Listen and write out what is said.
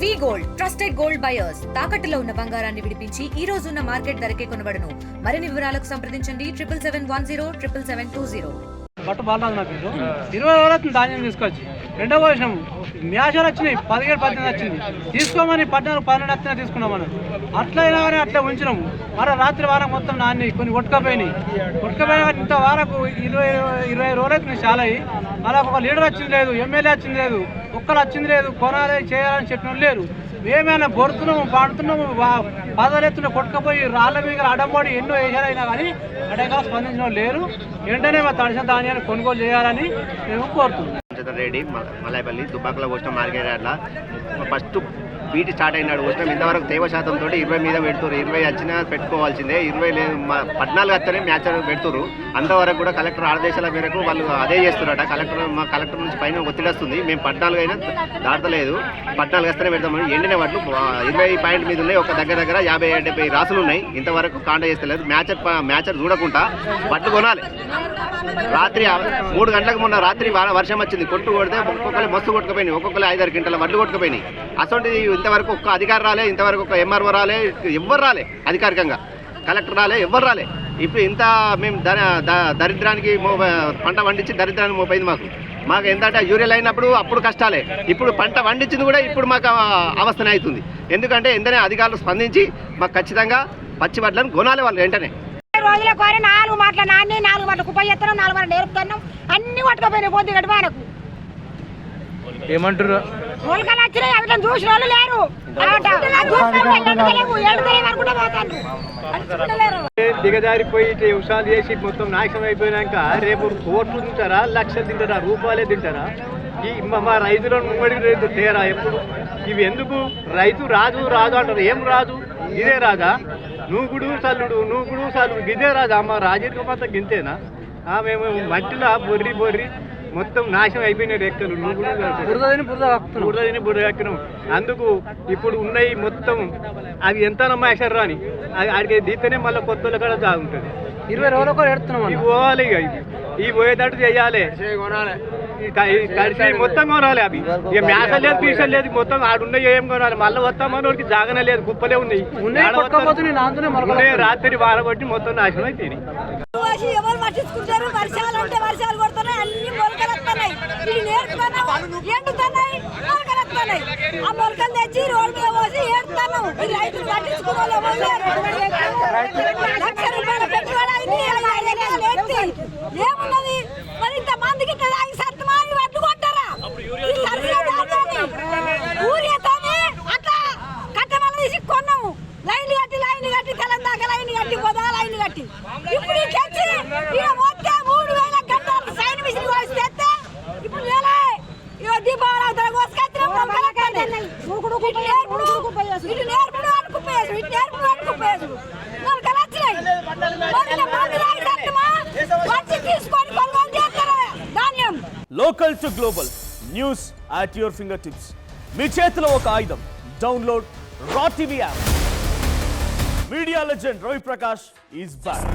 వి gold trusted gold buyers తాకట్టులో ఉన్న బంగారాన్ని విడిపించి ఈ రోజు ఉన్న మార్కెట్ ధరకే కొనబడును. మరిన్ని వివరాలకు సంప్రదించండి 77107720. బట్ట బాలరాజు నాకు 20 రోజులు ధాన్యం తీసుకొచ్చి రెండో వర్షం మ్యాచర్ వచ్చినాయి 17-18 వచ్చింది తీసుకోమని 14-12 వచ్చినా తీసుకున్నామని అట్లయినా కానీ అట్లా ఉంచినాము. మరి రాత్రి వారం మొత్తం నాన్ని కొన్ని కొట్టుకపోయినా ఇంత వారకు 20 రోజులు చాలా అయ్యి అలా ఒక లీడర్ వచ్చింది లేదు, ఎమ్మెల్యే వచ్చింది లేదు, ఒక్కరు వచ్చింది లేదు, కొనాలి చేయాలని చెప్పిన లేరు. మేమైనా బొడుతున్నాము పాడుతున్నాము పాదాలెత్తున కొట్టుకపోయి రాళ్ళ మీద అడంబడి ఎన్నో వేసారైనా కానీ అడగా స్పందించిన లేరు. వెంటనే మా తడిసిన ధాన్యాన్ని కొనుగోలు చేయాలని మేము కోరుతున్నాం. రెడ్డి మలాయపల్లి దుబ్బాకలో వచ్చిన మార్కెట్ అట్లా ఫస్ట్ బీటీ స్టార్ట్ అయినాడు వచ్చినాం. ఇంతవరకు తేవ శాతంతో 20 మీద పెడుతురు. 20 వచ్చినా పెట్టుకోవాల్సిందే, 20 లేదు 14 వస్తేనే మ్యాచ్ పెడుతురు. అంతవరకు కూడా కలెక్టర్ ఆదేశాల మేరకు వాళ్ళు అదే చేస్తున్నారట. కలెక్టర్ నుంచి పైన ఒత్తిడి వస్తుంది. మేము 14 అయినా దాటలేదు, 14 వస్తేనే పెడతామని. ఎండిన వాటిని 20 పాయింట్ మీద ఉన్నాయి. ఒక దగ్గర 50-70 రాసులు ఉన్నాయి. ఇంతవరకు కాంటా చేస్తలేదు. మ్యాచర్ చూడకుండా వడ్లు కొనాలి. రాత్రి 3 గంటలకు మొన్న రాత్రి వర్షం వచ్చింది, కొట్టు కొడితే ఒక్కొక్కరు మస్తు కొట్టుకుపోయినాయి, ఒక్కొక్కరు 5-6 క్వింటాల వడ్లు కొట్టుకుపోయినాయి. అసలు ఇంతవరకు ఒక్క అధికారి రాలే, ఇంతవరకు ఒక ఎంఆర్ఓ రాలే, ఎవ్వరు రాలే, అధికారికంగా కలెక్టర్ రాలే, ఎవ్వరు రాలే. ఇప్పుడు ఇంత మేము దరిద్రానికి పంట పండించి దరిద్రానికి మోపైంది మాకు ఏంటంటే యూరియల్ అయినప్పుడు అప్పుడు కష్టాలే, ఇప్పుడు పంట పండించింది కూడా ఇప్పుడు మాకు అవస్థనే అవుతుంది. ఎందుకంటే ఎంతనే అధికారులు స్పందించి మాకు ఖచ్చితంగా పచ్చి వడ్లను కొనాలి వాళ్ళు వెంటనే. రోజుల కోరి 4 మాటల నాన్ని 4 మాటలు కుప్ప చేస్తున్నాం, 4 మాటలు నేర్పుతున్నాం, అన్ని పట్టుకోపోయినాయి. పొద్దు గడి మనకు ఏమంటారు మొలకలు వచ్చినాయి, అవి చూసిన వాళ్ళు లేరు. దిగజారిపోయి ఉషాలు చేసి మొత్తం నాశనం అయిపోయినాక రేపు కోట్లు తింటారా, లక్షలు తింటారా, రూపాయలే తింటారా? ఈ మా రైతులను ముమ్మడి రైతు తేరా ఎప్పుడు? ఇవి ఎందుకు? రైతు రాజు అంటారు. ఏం రాజు? ఇదే రాజా? నూగుడు సల్లుడు ఇదే రాజా? మా రాజకీయ మొత్తం గింతేనా? మేము మట్టిలో బొర్రి మొత్తం నాశనం అయిపోయినాయి రెక్కలు. బురదని ఎక్కినాం. అందుకు ఇప్పుడు ఉన్నాయి మొత్తం అవి ఎంత నమ్మేశారు అని ఆడికి దీంతోనే మళ్ళీ కొత్త కూడా సాగుంటుంది. 20 రోజులకు ఎడుతున్నాం. ఇవి పోవాలి, ఇవి పోయేటట్టు చేయాలి, తడిసి మొత్తం కొనాలి. అవి ఇక మేస లేదు, పీసలు లేదు, మొత్తం ఆడున్నాయి ఏం కొనాలి. మళ్ళీ వస్తామని వాడికి జాగనే లేదు, కుప్పలే ఉన్నాయి. రాత్రి వారబట్టి మొత్తం నాశనం అయిపోయింది. ఎవరు పట్టించుకుంటారు? వర్షాలు అంటే వర్షాలు కొడుతున్నాయి, అన్ని మొలకలు వస్తున్నాయి, ఎండుతున్నాయి, మొలకలు వస్తున్నాయి. ఆ మొలకలు తెచ్చి రోడ్డు మీద పోసి ఏడుతున్నాం. రైతులు పట్టించుకున్న లక్ష రూపాయల పెట్టుబడి అయింది, ఏమున్నది మరి? ఇంత మందికి సత్తమా వడ్లు కొట్టారా? ఊరితోనే అట్లా కట్టమని తీసి కొన్నాము. లైన్లు కట్టి తెలంగాణ లైన్లు కట్టి పోదా లైన్లు కట్టి ఇప్పుడు తెచ్చి మొత్తం 3000 గంటలు సైన్ మిషన్ కోస్తే ఇప్పుడు దీపావళి అవుతారు కోసుకొచ్చినాం. Local to global news at your finger tips. మీ చేతిలో ఒక ఆయుధం. Download R TV app. Media legend Ravi Prakash is back.